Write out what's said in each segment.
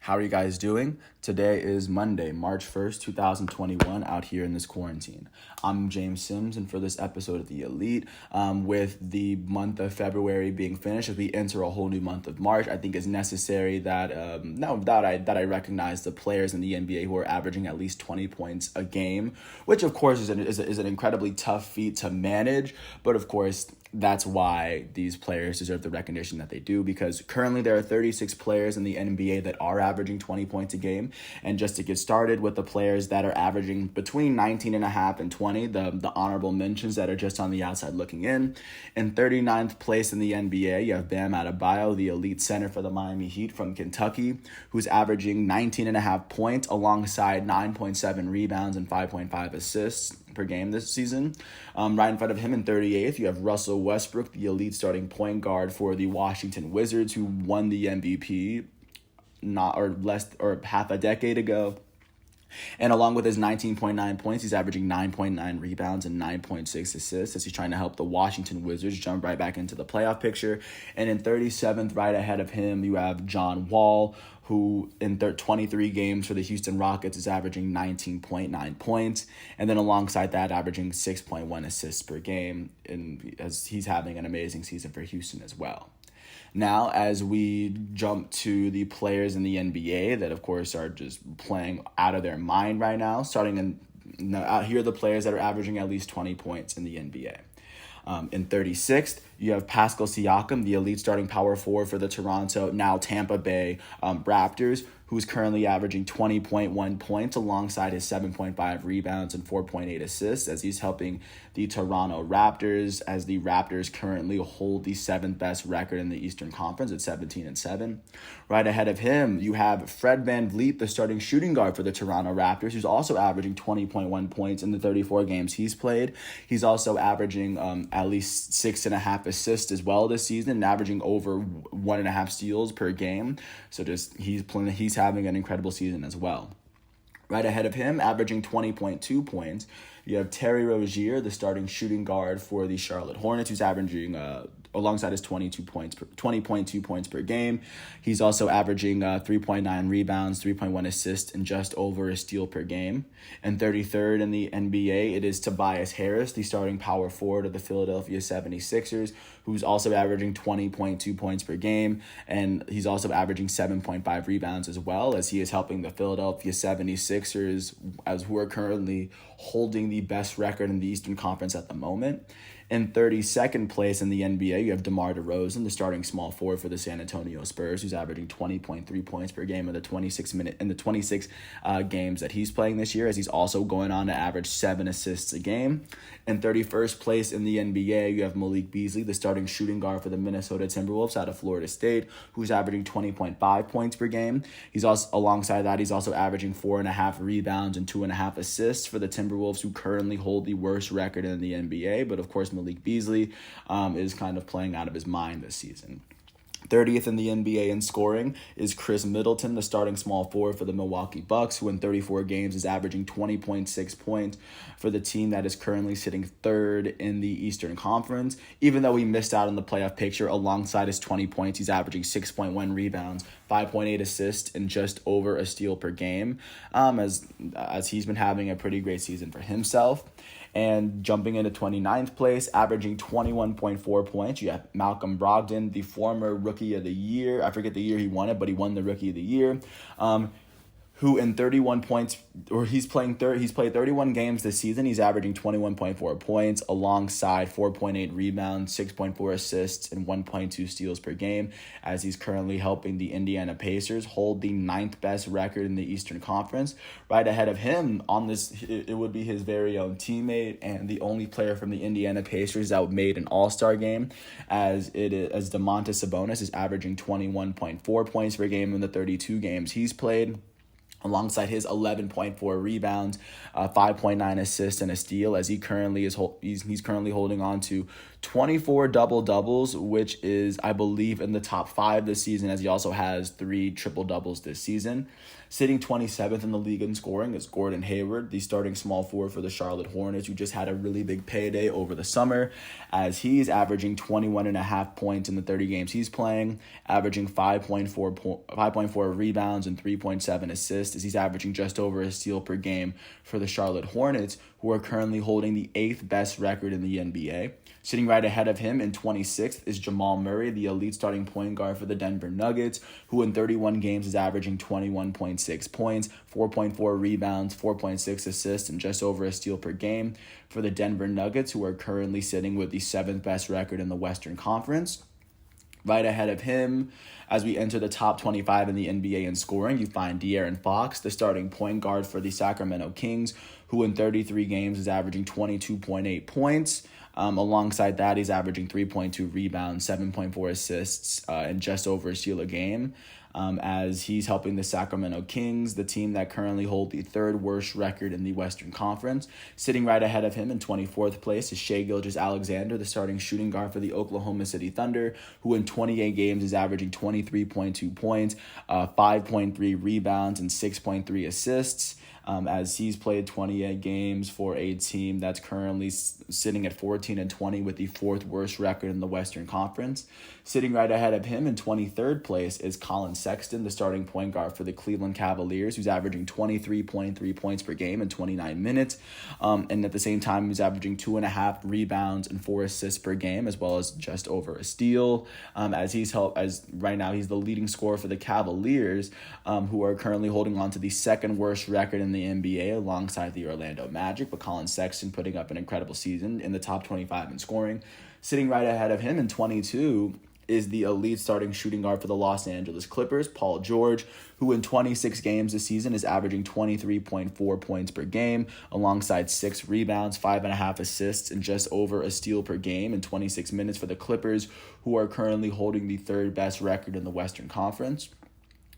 How are you guys doing? Today is Monday, March 1st, 2021, out here in this quarantine. I'm James Sims, and for this episode of The Elite, with the month of February being finished, as we enter a whole new month of March, I think it's necessary that I recognize the players in the NBA who are averaging at least 20 points a game, which of course is an incredibly tough feat to manage, but of course that's why these players deserve the recognition that they do, because currently there are 36 players in the NBA that are averaging 20 points a game. And just to get started with the players that are averaging between 19.5 and 20, the honorable mentions that are just on the outside looking in. In 39th place in the NBA, you have Bam Adebayo, the elite center for the Miami Heat from Kentucky, who's averaging 19.5 points alongside 9.7 rebounds and 5.5 assists per game this season. Right in front of him in 38th, you have Russell Westbrook, the elite starting point guard for the Washington Wizards, who won the MVP half a decade ago. And along with his 19.9 points, he's averaging 9.9 rebounds and 9.6 assists as he's trying to help the Washington Wizards jump right back into the playoff picture. And in 37th, right ahead of him, you have John Wall, who in 23 games for the Houston Rockets is averaging 19.9 points. And then alongside that, averaging 6.1 assists per game, and as he's having an amazing season for Houston as well. Now, as we jump to the players in the NBA that, of course, are just playing out of their mind right now, out here are the players that are averaging at least 20 points in the NBA. In 36th, you have Pascal Siakam, the elite starting power forward for the Tampa Bay Raptors, who's currently averaging 20.1 points alongside his 7.5 rebounds and 4.8 assists as he's helping the Toronto Raptors, as the Raptors currently hold the seventh best record in the Eastern Conference at 17-7. Right ahead of him, you have Fred VanVleet, the starting shooting guard for the Toronto Raptors, who's also averaging 20.1 points in the 34 games he's played. He's also averaging at least 6.5 assists as well this season, and averaging over 1.5 steals per game. So he's having an incredible season as well. Right ahead of him, averaging 20.2 points, you have Terry Rozier, the starting shooting guard for the Charlotte Hornets, who's averaging alongside his 20.2 points per game. He's also averaging 3.9 rebounds, 3.1 assists, and just over a steal per game. And 33rd in the NBA, it is Tobias Harris, the starting power forward of the Philadelphia 76ers, who's also averaging 20.2 points per game. And he's also averaging 7.5 rebounds as well, as he is helping the Philadelphia 76ers, who are currently holding the best record in the Eastern Conference at the moment. In 32nd place in the NBA, you have Demar Derozan, the starting small forward for the San Antonio Spurs, who's averaging 20.3 points per game in the 26 games that he's playing this year, as he's also going on to average 7 assists a game. In 31st place in the NBA, you have Malik Beasley, the starting shooting guard for the Minnesota Timberwolves out of Florida State, who's averaging 20.5 points per game. He's also averaging 4.5 rebounds and 2.5 assists for the Timberwolves, who currently hold the worst record in the NBA. But of course, Malik Beasley is kind of playing out of his mind this season. 30th in the NBA in scoring is Chris Middleton, the starting small forward for the Milwaukee Bucks, who in 34 games is averaging 20.6 points for the team that is currently sitting third in the Eastern Conference. Even though he missed out on the playoff picture, alongside his 20 points, he's averaging 6.1 rebounds, 5.8 assists, and just over a steal per game, as he's been having a pretty great season for himself. And jumping into 29th place, averaging 21.4 points, you have Malcolm Brogdon, the former Rookie of the Year. I forget the year he won it, but he won the Rookie of the Year. Who in 31 points, or he's played 31 games this season. He's averaging 21.4 points alongside 4.8 rebounds, 6.4 assists, and 1.2 steals per game, as he's currently helping the Indiana Pacers hold the 9th best record in the Eastern Conference. Right ahead of him on this, it would be his very own teammate and the only player from the Indiana Pacers that made an All-Star game, as Monte Sabonis is averaging 21.4 points per game in the 32 games he's played, alongside his 11.4 rebounds, 5.9 assists, and a steal, as he's currently holding on to 24 double-doubles, which is, I believe, in the top 5 this season, as he also has 3 triple-doubles this season. Sitting 27th in the league in scoring is Gordon Hayward, the starting small forward for the Charlotte Hornets, who just had a really big payday over the summer, as he's averaging 21.5 points in the 30 games he's playing, averaging 5.4 rebounds and 3.7 assists, as he's averaging just over a steal per game for the Charlotte Hornets, who are currently holding the 8th best record in the NBA. Sitting right ahead of him in 26th is Jamal Murray, the elite starting point guard for the Denver Nuggets, who in 31 games is averaging 21.6 points, 4.4 rebounds, 4.6 assists, and just over a steal per game for the Denver Nuggets, who are currently sitting with the 7th best record in the Western Conference. Right ahead of him, as we enter the top 25 in the NBA in scoring, you find De'Aaron Fox, the starting point guard for the Sacramento Kings, who in 33 games is averaging 22.8 points. Alongside that, he's averaging 3.2 rebounds, 7.4 assists, and just over a steal a game, as he's helping the Sacramento Kings, the team that currently hold the 3rd worst record in the Western Conference. Sitting right ahead of him in 24th place is Shai Gilgeous-Alexander, the starting shooting guard for the Oklahoma City Thunder, who in 28 games is averaging 23.2 points, 5.3 rebounds, and 6.3 assists. As he's played 28 games for a team that's currently sitting at 14-20 with the 4th worst record in the Western Conference. Sitting right ahead of him in 23rd place is Colin Sexton, the starting point guard for the Cleveland Cavaliers, who's averaging 23.3 points per game in 29 minutes. And at the same time, he's averaging 2.5 rebounds and 4 assists per game, as well as just over a steal. As right now he's the leading scorer for the Cavaliers, who are currently holding on to the 2nd worst record in the NBA alongside the Orlando Magic, but Colin Sexton putting up an incredible season in the top 25 in scoring. Sitting right ahead of him in 22 is the elite starting shooting guard for the Los Angeles Clippers, Paul George, who in 26 games this season is averaging 23.4 points per game, alongside 6 rebounds, 5.5 assists, and just over a steal per game in 26 minutes for the Clippers, who are currently holding the 3rd best record in the Western Conference.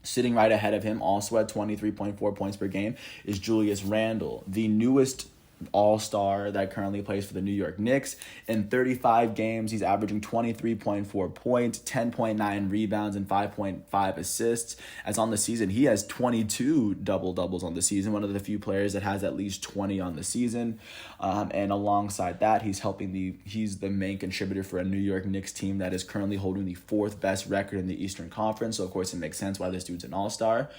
Sitting right ahead of him, also at 23.4 points per game, is Julius Randle, the newest all-star that currently plays for the New York Knicks. In 35 games, he's averaging 23.4 points, 10.9 rebounds, and 5.5 assists. As on the season, he has 22 double-doubles on the season, one of the few players that has at least 20 on the season. And alongside that, he's the main contributor for a New York Knicks team that is currently holding the 4th best record in the Eastern Conference. So, of course, it makes sense why this dude's an all-star.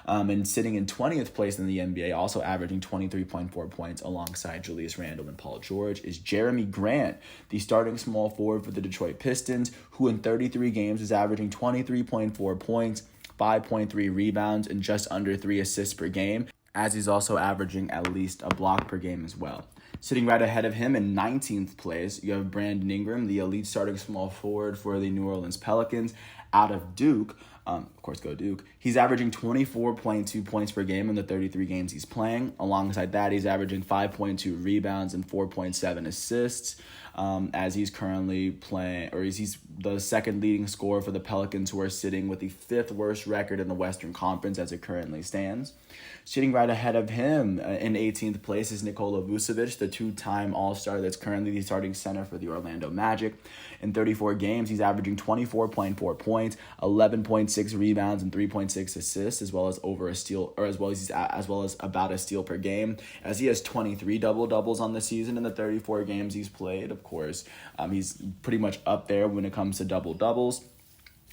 And sitting in 20th place in the NBA, also averaging 23.4 points alongside Julius Randle and Paul George, is Jeremy Grant, the starting small forward for the Detroit Pistons, who in 33 games is averaging 23.4 points, 5.3 rebounds, and just under 3 assists per game, as he's also averaging at least a block per game as well. Sitting right ahead of him in 19th place, you have Brandon Ingram, the elite starting small forward for the New Orleans Pelicans, out of Duke. Of course, go Duke. He's averaging 24.2 points per game in the 33 games he's playing. Alongside that, he's averaging 5.2 rebounds and 4.7 assists, as he's currently playing, or he's the 2nd leading scorer for the Pelicans, who are sitting with the 5th worst record in the Western Conference as it currently stands. Sitting right ahead of him in 18th place is Nicola Vusavich, the 2-time All-Star that's currently the starting center for the Orlando Magic. In 34 games, he's averaging 24.4 points, 11.6 rebounds, and 3.6 assists, as well as about a steal per game, as he has 23 double-doubles on the season in the 34 games he's played. Of course, he's pretty much up there when it comes to double-doubles.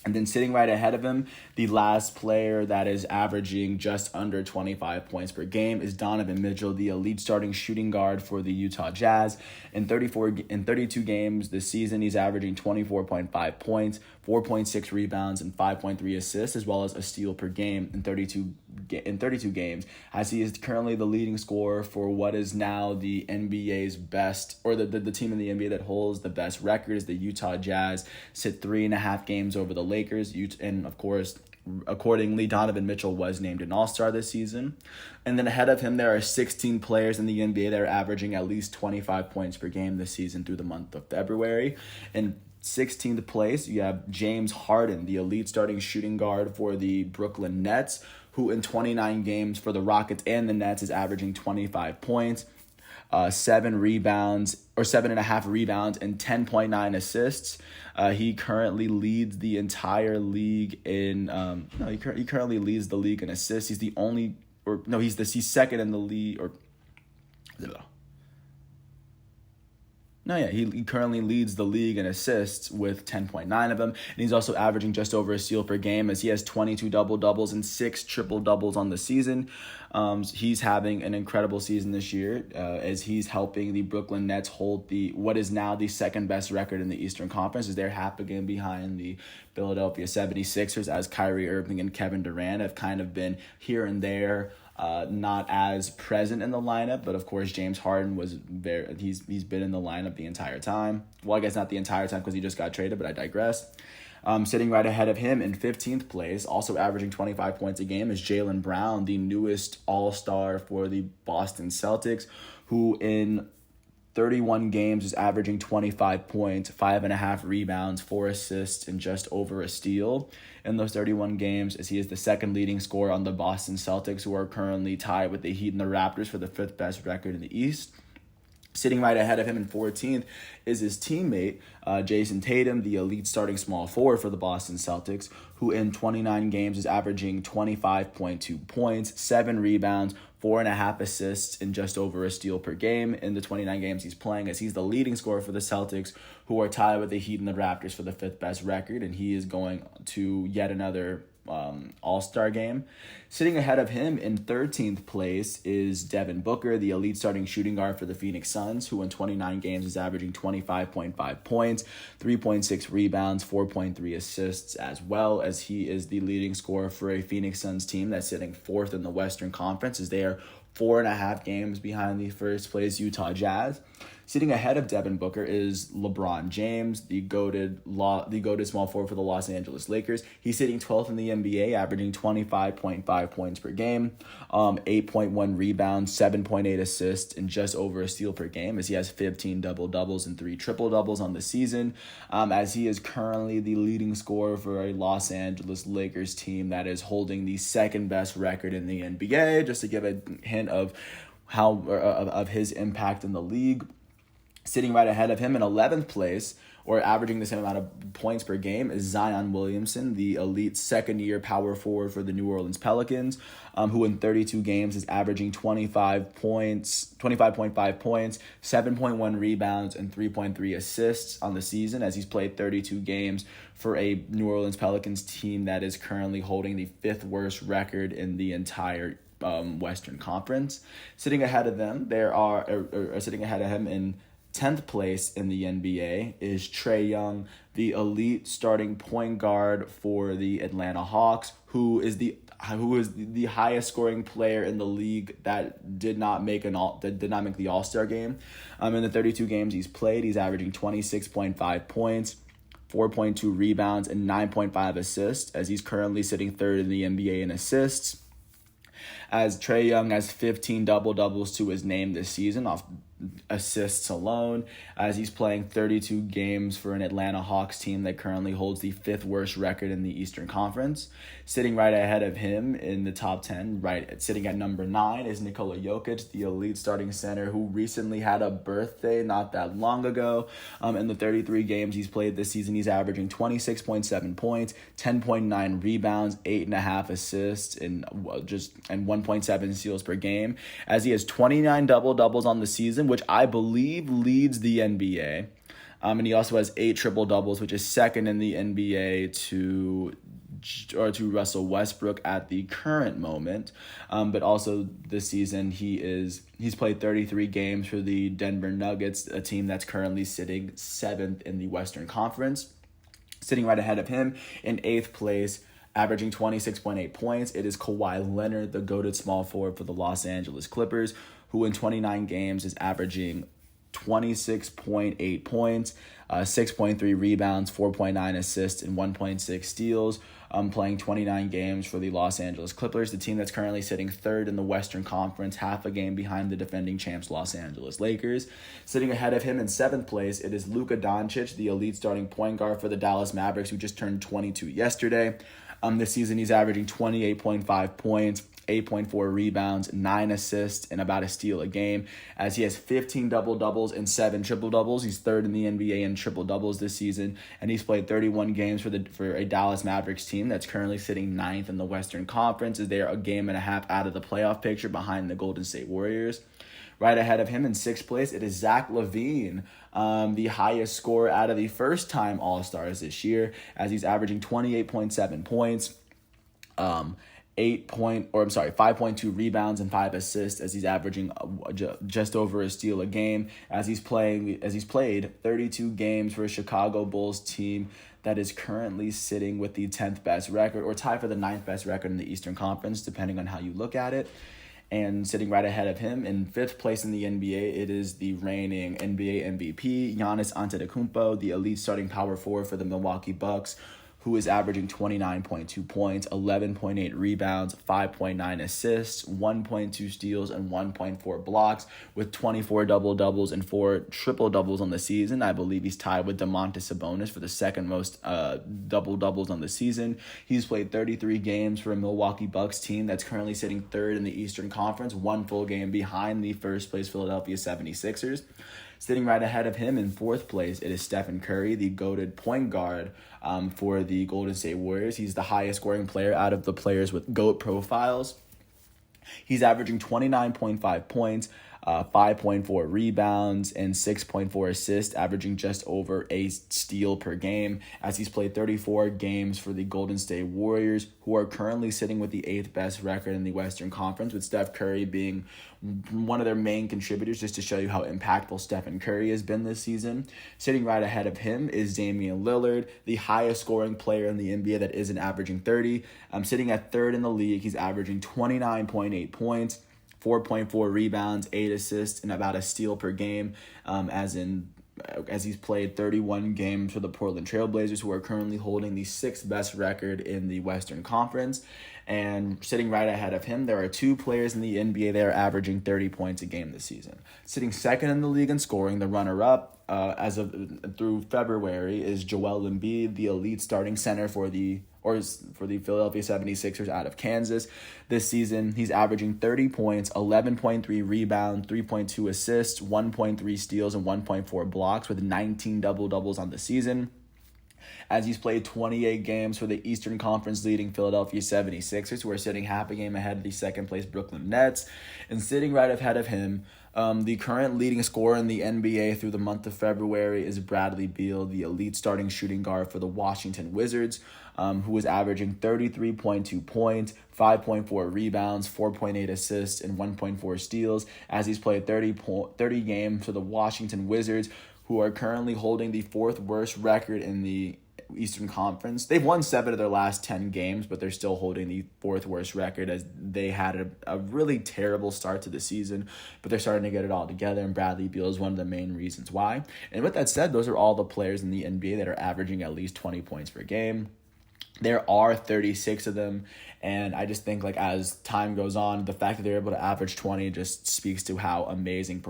And then sitting right ahead of him, the last player that is averaging just under 25 points per game is Donovan Mitchell, the elite starting shooting guard for the Utah Jazz. In 32 games this season, he's averaging 24.5 points, 4.6 rebounds, and 5.3 assists, as well as a steal per game in 32 games, as he is currently the leading scorer for what is now the NBA's best, or the team in the NBA that holds the best record is the Utah Jazz, sit 3.5 games over the Lakers, and of course, accordingly, Donovan Mitchell was named an All-Star this season. And then ahead of him, there are 16 players in the NBA that are averaging at least 25 points per game this season through the month of February. In 16th place, you have James Harden, the elite starting shooting guard for the Brooklyn Nets, who in 29 games for the Rockets and the Nets is averaging 25 points, seven and a half rebounds, and 10.9 assists. He currently leads the entire league in he currently leads the league in assists. He's second in the league, he currently leads the league in assists with 10.9 of them, and he's also averaging just over a steal per game, as he has 22 double-doubles and 6 triple-doubles on the season. He's having an incredible season this year, as he's helping the Brooklyn Nets hold what is now the second best record in the Eastern Conference, as they're half a game behind the Philadelphia 76ers, as Kyrie Irving and Kevin Durant have kind of been here and there, not as present in the lineup, but of course James Harden he's been in the lineup the entire time. Well, I guess not the entire time because he just got traded, but I digress. Sitting right ahead of him in 15th place, also averaging 25 points a game, is Jalen Brown, the newest all-star for the Boston Celtics, who in 31 games is averaging 25 points, 5.5 rebounds, 4 assists, and just over a steal in those 31 games, as he is the second leading scorer on the Boston Celtics, who are currently tied with the Heat and the Raptors for the 5th best record in the East. Sitting right ahead of him in 14th is his teammate, Jason Tatum, the elite starting small forward for the Boston Celtics, who in 29 games is averaging 25.2 points, 7 rebounds, 4.5 assists, and just over a steal per game in the 29 games he's playing, as he's the leading scorer for the Celtics, who are tied with the Heat and the Raptors for the 5th best record, and he is going to yet another all-star game. Sitting ahead of him in 13th place is Devin Booker, the elite starting shooting guard for the Phoenix Suns, who in 29 games is averaging 25.5 points, 3.6 rebounds, 4.3 assists, as well as he is the leading scorer for a Phoenix Suns team that's sitting 4th in the Western Conference, as they are 4.5 games behind the first place Utah Jazz. Sitting ahead of Devin Booker is LeBron James, the goated small forward for the Los Angeles Lakers. He's sitting 12th in the NBA, averaging 25.5 points per game, 8.1 rebounds, 7.8 assists, and just over a steal per game, as he has 15 double-doubles and 3 triple-doubles on the season, as he is currently the leading scorer for a Los Angeles Lakers team that is holding the second best record in the NBA, just to give a hint of of his impact in the league. Sitting right ahead of him in 11th place, or averaging the same amount of points per game, is Zion Williamson, the elite second-year power forward for the New Orleans Pelicans, who in 32 games is averaging 25.5 points, 7.1 rebounds, and 3.3 assists on the season, as he's played 32 games for a New Orleans Pelicans team that is currently holding the 5th worst record in the entire Western Conference. Sitting ahead of them, sitting ahead of him in 10th place in the NBA is Trae Young, the elite starting point guard for the Atlanta Hawks, who is the highest scoring player in the league that did not make the All-Star game. In the 32 games he's played, he's averaging 26.5 points, 4.2 rebounds, and 9.5 assists, as he's currently sitting 3rd in the NBA in assists. As Trae Young has 15 double-doubles to his name this season off assists alone, as he's playing 32 games for an Atlanta Hawks team that currently holds the 5th worst record in the Eastern Conference. Sitting right ahead of him in the top 10, sitting at number 9, is Nikola Jokic, the elite starting center who recently had a birthday not that long ago. In the 33 games he's played this season, he's averaging 26.7 points, 10.9 rebounds, 8.5 assists, and 1.7 steals per game, as he has 29 double-doubles on the season, which I believe leads the NBA. And he also has 8 triple-doubles, which is second in the NBA to Russell Westbrook at the current moment. But also this season he's played 33 games for the Denver Nuggets, a team that's currently sitting 7th in the Western Conference. Sitting right ahead of him in 8th place, averaging 26.8 points, it is Kawhi Leonard, the goated small forward for the Los Angeles Clippers, who in 29 games is averaging 26.8 points, 6.3 rebounds, 4.9 assists, and 1.6 steals, playing 29 games for the Los Angeles Clippers, the team that's currently sitting 3rd in the Western Conference, half a game behind the defending champs Los Angeles Lakers. Sitting ahead of him in 7th place, it is Luka Doncic, the elite starting point guard for the Dallas Mavericks, who just turned 22 yesterday. This season, he's averaging 28.5 points, 8.4 rebounds, 9 assists, and about a steal a game, as he has 15 double-doubles and 7 triple-doubles. He's third in the NBA in triple-doubles this season, and he's played 31 games for a Dallas Mavericks team that's currently sitting 9th in the Western Conference, as they are a game and a half out of the playoff picture behind the Golden State Warriors. Right ahead of him in 6th place, it is Zach Levine, the highest scorer out of the first-time All-Stars this year, as he's averaging 28.7 points, 5.2 rebounds and 5 assists, as he's averaging just over a steal a game, as he's played 32 games for a Chicago Bulls team that is currently sitting with the 10th best record, or tied for the 9th best record in the Eastern Conference, depending on how you look at it. And sitting right ahead of him in 5th place in the NBA, it is the reigning NBA MVP, Giannis Antetokounmpo, the elite starting power forward for the Milwaukee Bucks, who is averaging 29.2 points, 11.8 rebounds, 5.9 assists, 1.2 steals, and 1.4 blocks, with 24 double-doubles and 4 triple-doubles on the season. I believe he's tied with Monte Sabonis for the second most double-doubles on the season. He's played 33 games for a Milwaukee Bucks team that's currently sitting 3rd in the Eastern Conference, 1 full game behind the first-place Philadelphia 76ers. Sitting right ahead of him in 4th place, it is Stephen Curry, the goated point guard for the Golden State Warriors. He's the highest scoring player out of the players with GOAT profiles. He's averaging 29.5 points, 5.4 rebounds, and 6.4 assists, averaging just over a steal per game, as he's played 34 games for the Golden State Warriors, who are currently sitting with the 8th best record in the Western Conference, with Steph Curry being one of their main contributors, just to show you how impactful Stephen Curry has been this season. Sitting right ahead of him is Damian Lillard, the highest scoring player in the NBA that isn't averaging 30. Sitting at 3rd in the league, he's averaging 29.8 points, 4.4 rebounds, 8 assists, and about a steal per game, as he's played 31 games for the Portland Trailblazers, who are currently holding the 6th best record in the Western Conference. And sitting right ahead of him, there are 2 players in the NBA that are averaging 30 points a game this season. Sitting 2nd in the league in scoring, the runner-up through February, is Joel Embiid, the elite starting center for the Philadelphia 76ers out of Kansas. This season, he's averaging 30 points, 11.3 rebounds, 3.2 assists, 1.3 steals, and 1.4 blocks, with 19 double-doubles on the season, as he's played 28 games for the Eastern Conference leading Philadelphia 76ers, who are sitting half a game ahead of the 2nd place Brooklyn Nets. And sitting right ahead of him, the current leading scorer in the NBA through the month of February is Bradley Beal, the elite starting shooting guard for the Washington Wizards, who is averaging 33.2 points, 5.4 rebounds, 4.8 assists, and 1.4 steals, as he's played 30 games for the Washington Wizards, who are currently holding the 4th worst record in the Eastern Conference. They've won 7 of their last 10 games, but they're still holding the 4th worst record, as they had a really terrible start to the season, but they're starting to get it all together, and Bradley Beal is one of the main reasons why. And with that said, those are all the players in the NBA that are averaging at least 20 points per game. There are 36 of them, and I just think, like, as time goes on, the fact that they're able to average 20 just speaks to how amazing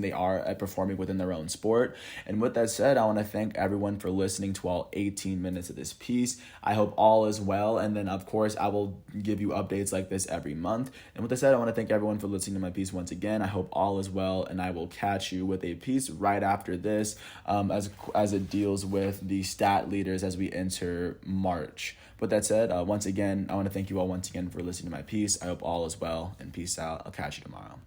they are at performing within their own sport. And with that said, I want to thank everyone for listening to all 18 minutes of this piece. I hope all is well, and then, of course, I will give you updates like this every month. And with that said, I want to thank everyone for listening to my piece once again. I hope all is well, and I will catch you with a piece right after this, as it deals with the stat leaders as we enter March. With that said, once again, I want to thank you all once again for listening to my piece. I hope all is well, and peace out. I'll catch you tomorrow.